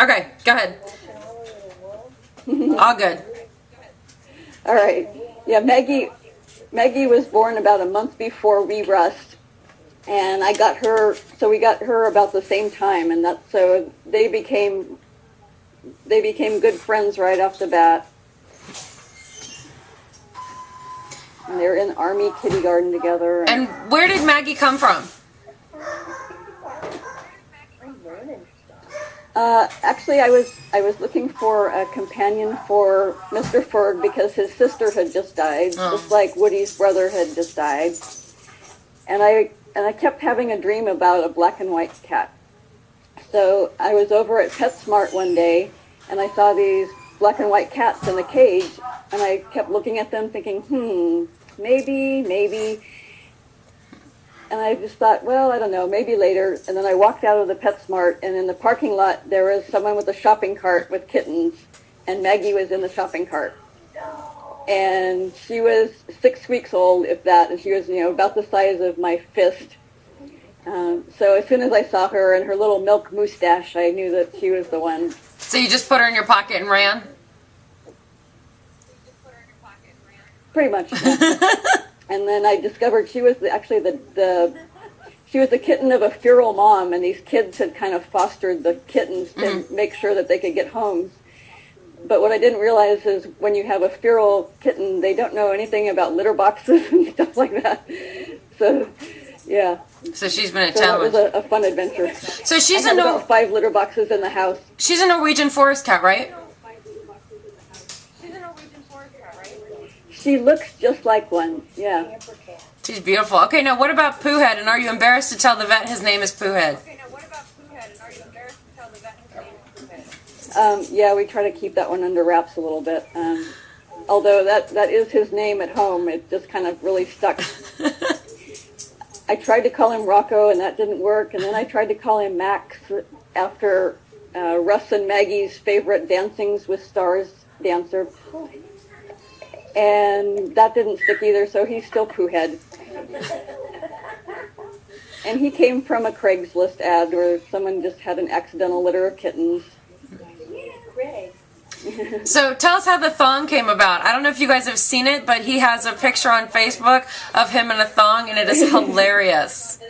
Okay, go ahead. All good. All right. Yeah, Maggie was born about a month before we Rust, and I got her. So we got her about the same time, and so they became good friends right off the bat. And they're in Army kindergarten together. And where did Maggie come from? Actually, I was looking for a companion for Mr. Ferg because his sister had just died, just like Woody's brother had just died. And I kept having a dream about a black and white cat. So I was over at PetSmart one day, and I saw these black and white cats in a cage, and I kept looking at them thinking, maybe. And I just thought, well, I don't know, maybe later. And then I walked out of the PetSmart, and in the parking lot, there was someone with a shopping cart with kittens, and Maggie was in the shopping cart. And she was 6 weeks old, if that, and she was, about the size of my fist. So as soon as I saw her and her little milk mustache, I knew that she was the one. So you just put her in your pocket and ran? Pretty much. Yeah. And then I discovered she was actually she was the kitten of a feral mom, and these kids had kind of fostered the kittens to make sure that they could get homes. But what I didn't realize is when you have a feral kitten, they don't know anything about litter boxes and stuff like that. So, yeah. So she's been a challenge. That was a fun adventure. So she's about 5 litter boxes in the house. She's a Norwegian forest cat, right? She looks just like one, yeah. She's beautiful. Okay, now what about Poohhead? And are you embarrassed to tell the vet his name is Poohhead? Yeah, we try to keep that one under wraps a little bit. Although that is his name at home, it just kind of really stuck. I tried to call him Rocco, and that didn't work. And then I tried to call him Max after Russ and Maggie's favorite Dancings with Stars dancer. And that didn't stick either, so he's still Poohhead. And he came from a Craigslist ad where someone just had an accidental litter of kittens. So tell us how the thong came about. I don't know if you guys have seen it, but he has a picture on Facebook of him in a thong, and it is hilarious.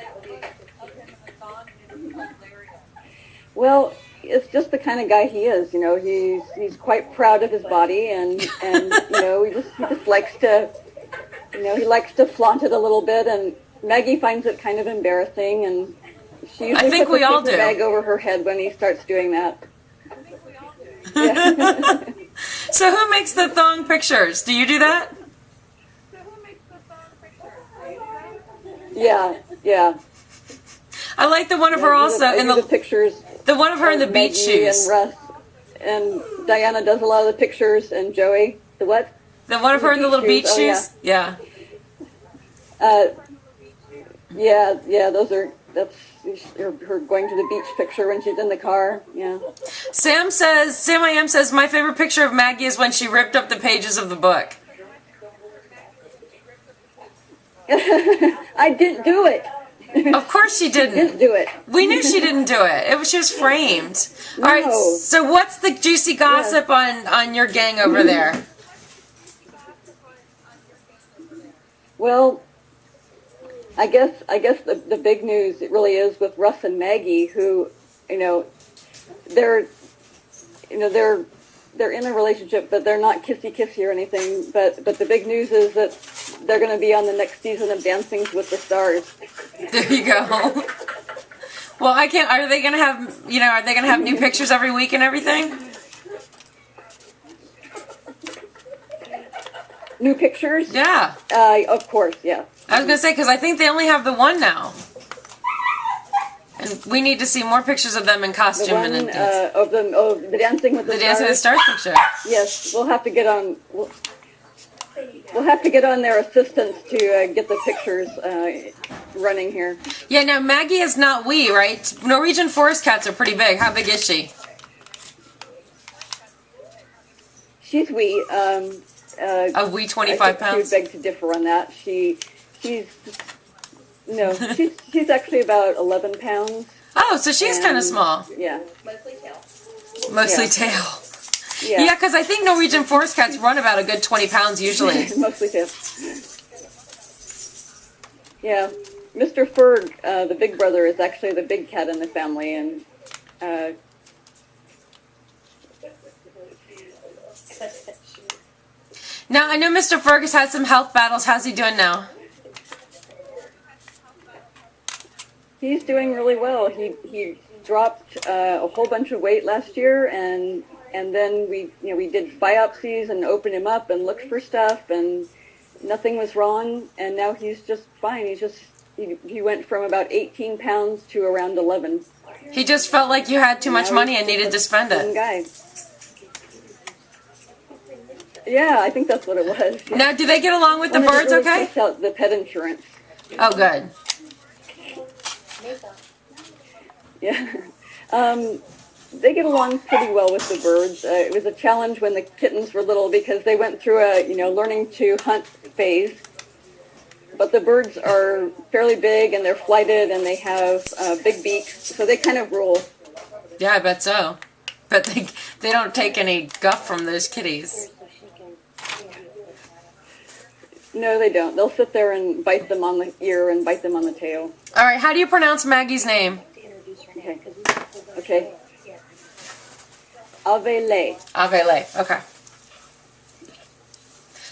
Well, it's just the kind of guy he is. He's quite proud of his body, and he just likes to, he likes to flaunt it a little bit. And Maggie finds it kind of embarrassing, and she usually puts a paper bag over her head when he starts doing that. Yeah. So who makes the thong pictures? Do you do that? Yeah. I like the one of her also in the pictures. The one of her in the beach shoes. And Russ and Diana does a lot of the pictures, and Joey. The what? The one of her in the little beach shoes. Yeah. Yeah. That's her going to the beach picture when she's in the car. Yeah. Sam I Am says, my favorite picture of Maggie is when she ripped up the pages of the book. I didn't do it. Of course she didn't. She didn't do it. We knew she didn't do it. She was framed. No. All right, so what's the juicy gossip on your gang over there? Well, I guess the big news it really is with Russ and Maggie, who, they're in a relationship, but they're not kissy or anything. But the big news is that they're going to be on the next season of Dancing with the Stars. There you go. Well, I can't. Are they going to have? Are they going to have new pictures every week and everything? New pictures? Yeah. Of course, yeah. I was going to say, because I think they only have the one now. And we need to see more pictures of them in costume. The one, of the Dancing with the Stars? The Dancing with the Stars picture. Yes, we'll have to get on... We'll have to get on their assistants to get the pictures running here. Yeah, now Maggie is not wee, right? Norwegian forest cats are pretty big. How big is she? She's wee. A wee 25 pounds? She would beg to differ on that. She's actually about 11 pounds. Oh, so she's kind of small. Yeah. Mostly Yeah. tail. Yeah. Yeah, because I think Norwegian forest cats run about a good 20 pounds usually. Mostly tail. Yeah. Mr. Ferg, the big brother, is actually the big cat in the family, and Now, I know Mr. Fergus had some health battles. How's he doing now? he's doing really well. He dropped a whole bunch of weight last year, and then we did biopsies and opened him up and looked for stuff, and nothing was wrong. And now he's just fine. He went from about 18 pounds to around 11. He just felt like you had too much Now money he's and needed to a spend slim it. guy. Yeah, I think that's what it was. Now, do they get along with the Wanted to birds really okay? test out the pet insurance. Oh, good. Yeah. They get along pretty well with the birds. It was a challenge when the kittens were little because they went through a, learning to hunt phase. But the birds are fairly big and they're flighted and they have big beaks, so they kind of rule. Yeah, I bet so. But they don't take any guff from those kitties. No, they don't. They'll sit there and bite them on the ear and bite them on the tail. All right, how do you pronounce Maggie's name? Okay. Avele Avele. Okay.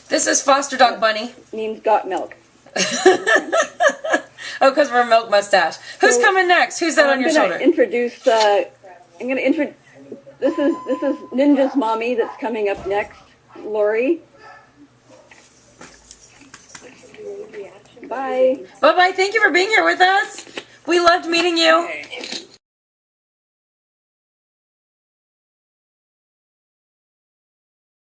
This is Foster Dog Bunny. means got milk. Oh, because we're Milk Mustache. Who's coming next? Who's that on your shoulder? I'm going to introduce. This is Ninja's mommy that's coming up next, Lori. Bye. Bye-bye. Thank you for being here with us. We loved meeting you.